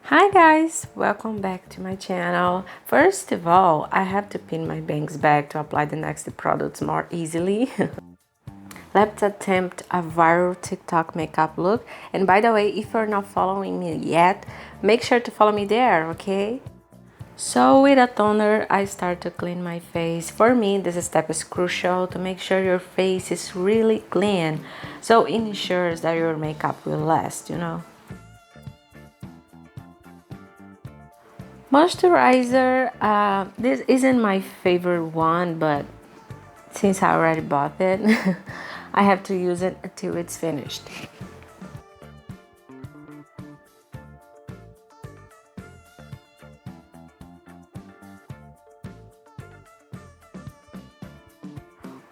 Hi guys, welcome back to my channel. First of all, I have to pin my bangs back to apply the next products more easily. Let's attempt a viral TikTok makeup look. And by the way, if you're not following me yet, make sure to follow me there, okay? So with a toner, I start to clean my face. For me, this step is crucial to make sure your face is really clean. So it ensures that your makeup will last. Moisturizer, this isn't my favorite one, but since I already bought it, I have to use it until it's finished.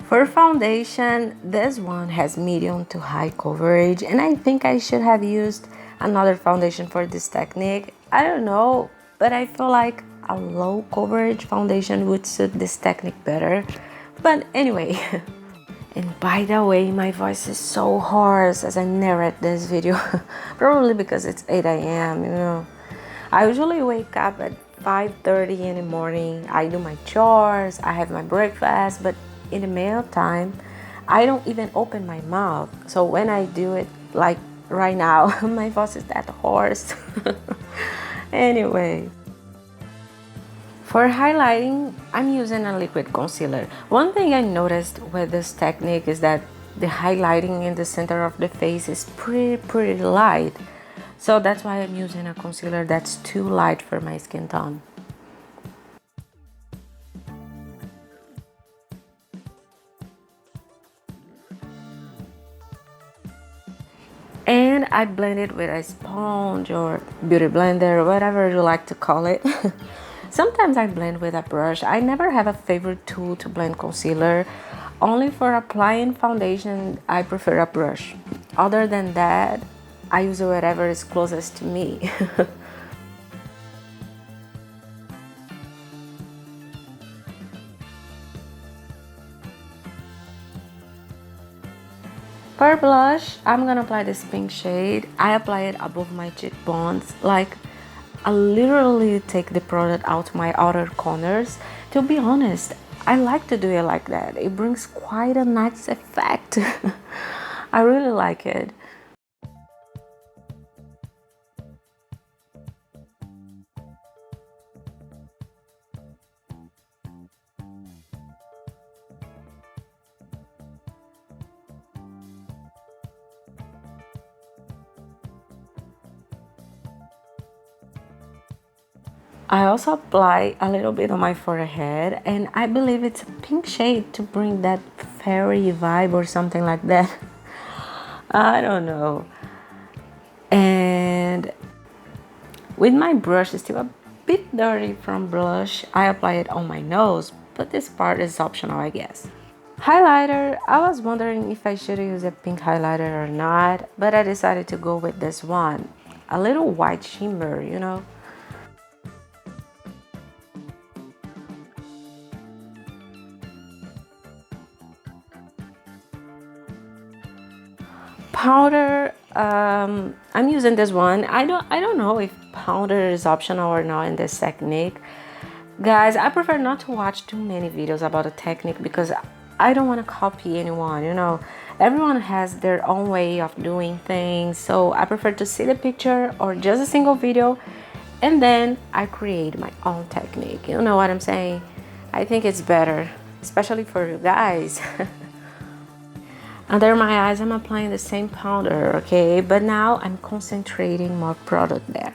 For foundation, this one has medium to high coverage, and I think I should have used another foundation for this technique. I don't know, but I feel like a low coverage foundation would suit this technique better. But anyway, and by the way, my voice is so hoarse as I narrate this video, probably because it's 8 a.m. I usually wake up at 5:30 in the morning. I do my chores, I have my breakfast, but in the mealtime, I don't even open my mouth. So when I do it, like right now, my voice is that hoarse. Anyway. For highlighting, I'm using a liquid concealer. One thing I noticed with this technique is that the highlighting in the center of the face is pretty light. So that's why I'm using a concealer that's too light for my skin tone. And I blend it with a sponge or beauty blender, whatever you like to call it. Sometimes I blend with a brush. I never have a favorite tool to blend concealer. Only for applying foundation, I prefer a brush. Other than that, I use whatever is closest to me. For blush, I'm gonna apply this pink shade. I apply it above my cheekbones. Like, I literally take the product out my outer corners. To be honest, I like to do it like that. It brings quite a nice effect. I really like it. I also apply a little bit on my forehead, and I believe it's a pink shade to bring that fairy vibe or something like that. I don't know. And with my brush, it's still a bit dirty from blush, I apply it on my nose, but this part is optional, I guess. Highlighter, I was wondering if I should use a pink highlighter or not, but I decided to go with this one. A little white shimmer. Powder, I'm using this one. I don't know if powder is optional or not in this technique. Guys, I prefer not to watch too many videos about a technique because I don't want to copy anyone. Everyone has their own way of doing things, so I prefer to see the picture or just a single video and then I create my own technique. You know what I'm saying? I think it's better, especially for you guys. Under my eyes, I'm applying the same powder, okay? But now I'm concentrating more product there.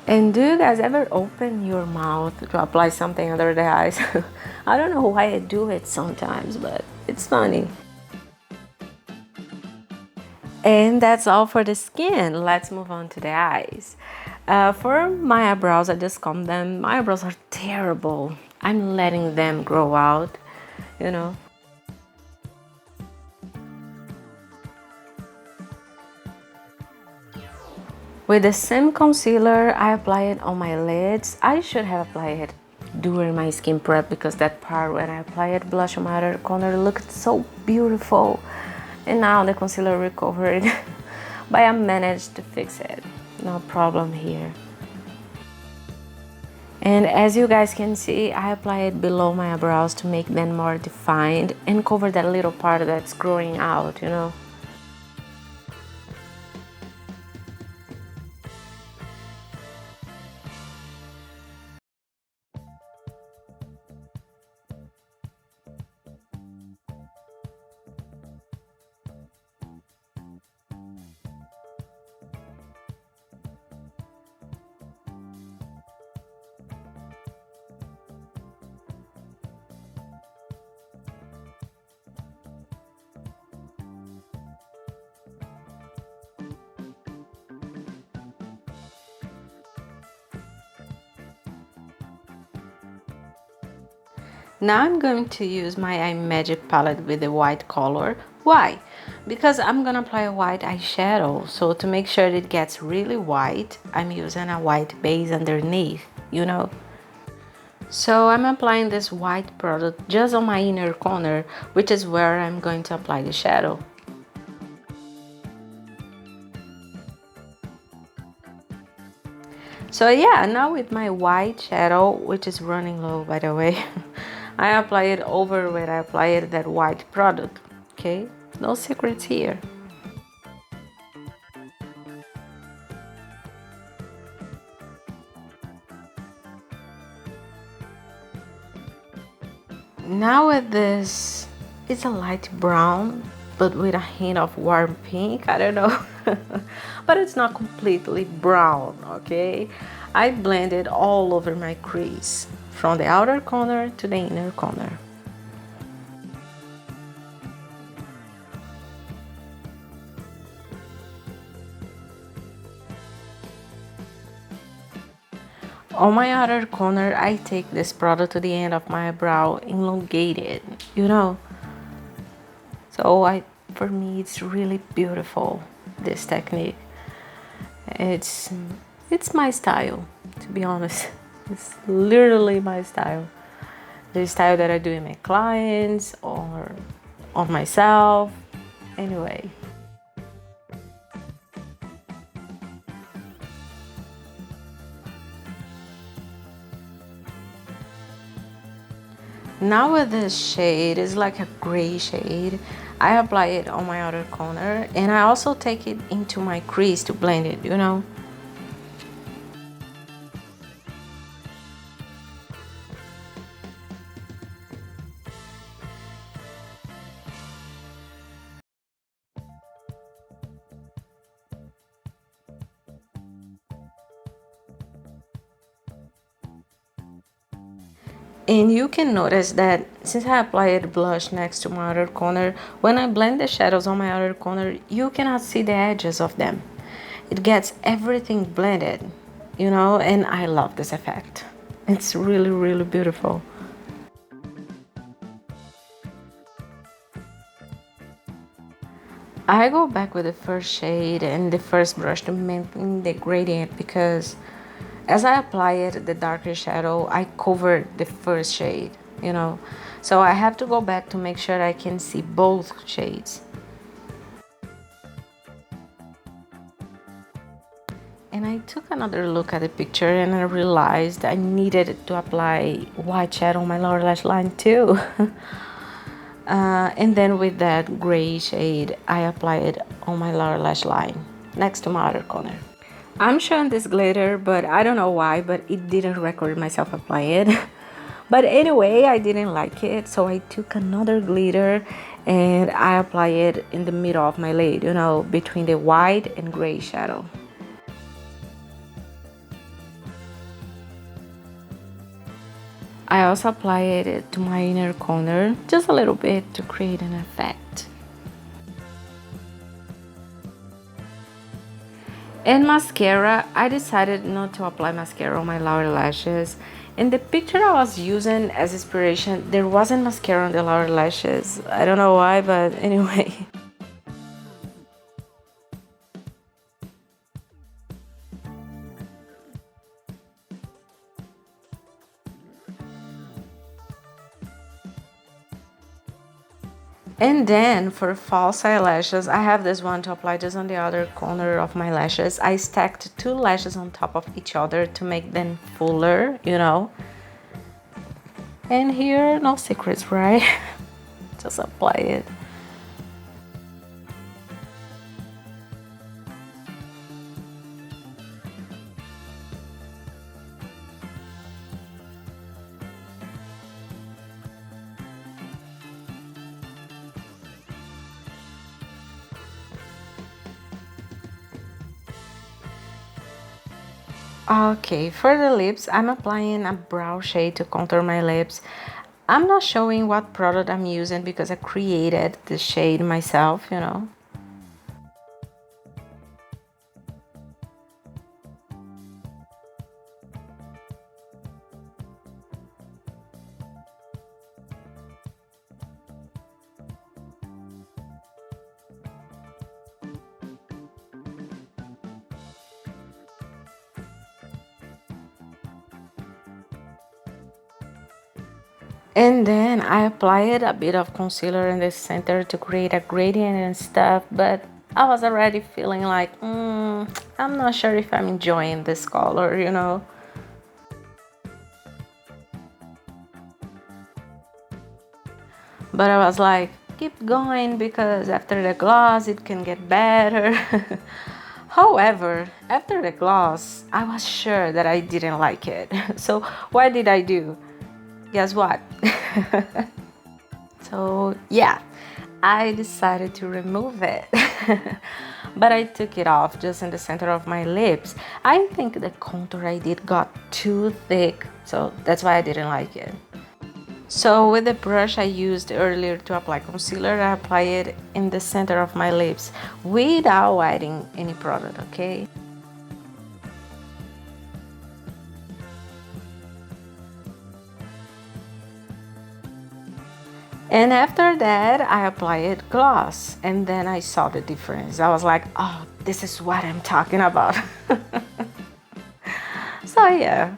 And do you guys ever open your mouth to apply something under the eyes? I don't know why I do it sometimes, but it's funny. And that's all for the skin. Let's move on to the eyes. For my eyebrows, I just comb them. My eyebrows are terrible. I'm letting them grow out. With the same concealer, I apply it on my lids. I should have applied it during my skin prep because that part when I apply it, blush on my outer corner looked so beautiful. And now the concealer recovered, but I managed to fix it. no problem here. And as you guys can see, I apply it below my eyebrows to make them more defined and cover that little part that's growing out, you know. Now I'm going to use my eye magic palette with the white color. Why? Because I'm gonna apply a white eyeshadow. So to make sure it gets really white, I'm using a white base underneath, you know. So I'm applying this white product just on my inner corner, which is where I'm going to apply the shadow. So yeah, now with my white shadow, which is running low by the way, I apply it over where I applied that white product, okay? No secrets here. Now with this, it's a light brown, but with a hint of warm pink, I don't know. But it's not completely brown, okay? I blend it all over my crease, from the outer corner to the inner corner. On my outer corner, I take this product to the end of my eyebrow, elongate it, you know. So for me, it's really beautiful, this technique. It's it's my style, to be honest. It's literally my style. The style that I do in my clients or on myself. Anyway. Now with this shade, it's like a gray shade. I apply it on my outer corner and I also take it into my crease to blend it, you know. And you can notice that since I applied blush next to my outer corner, when I blend the shadows on my outer corner, you cannot see the edges of them. It gets everything blended, you know, and I love this effect. It's really, really beautiful. I go back with the first shade and the first brush to maintain the gradient because as I apply it, the darker shadow, I cover the first shade, you know. So I have to go back to make sure I can see both shades. And I took another look at the picture and I realized I needed to apply white shadow on my lower lash line too. And then with that gray shade, I apply it on my lower lash line next to my outer corner. I'm showing this glitter, but I don't know why, but it didn't record myself applying it. But anyway, I didn't like it, so I took another glitter and I apply it in the middle of my lid, you know, between the white and gray shadow. I also apply it to my inner corner, just a little bit to create an effect. And mascara, I decided not to apply mascara on my lower lashes. In the picture I was using as inspiration, there wasn't mascara on the lower lashes. I don't know why, but anyway. And then for false eyelashes, I have this one to apply just on the other corner of my lashes. I stacked two lashes on top of each other to make them fuller, you know. And here, no secrets, right? Just apply it. Okay, for the lips, I'm applying a brow shade to contour my lips. I'm not showing what product I'm using because I created the shade myself, you know. And then I applied a bit of concealer in the center to create a gradient and stuff, but I was already feeling like, I'm not sure if I'm enjoying this color, you know. But I was like, keep going because after the gloss it can get better. However, after the gloss, I was sure that I didn't like it. So what did I do? Guess what? So yeah, I decided to remove it. But I took it off just in the center of my lips. I think the contour I did got too thick, so that's why I didn't like it. So with the brush I used earlier to apply concealer, I apply it in the center of my lips without adding any product, okay? And after that, I applied gloss and then I saw the difference. I was like, oh, this is what I'm talking about. So yeah.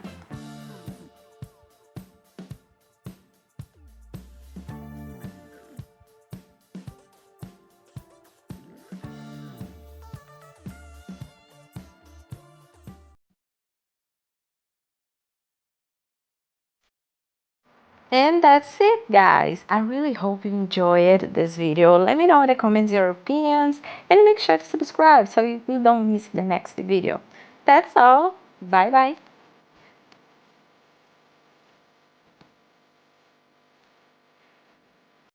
And that's it, guys. I really hope you enjoyed this video. Let me know in the comments your opinions and make sure to subscribe so you don't miss the next video. That's all. Bye bye.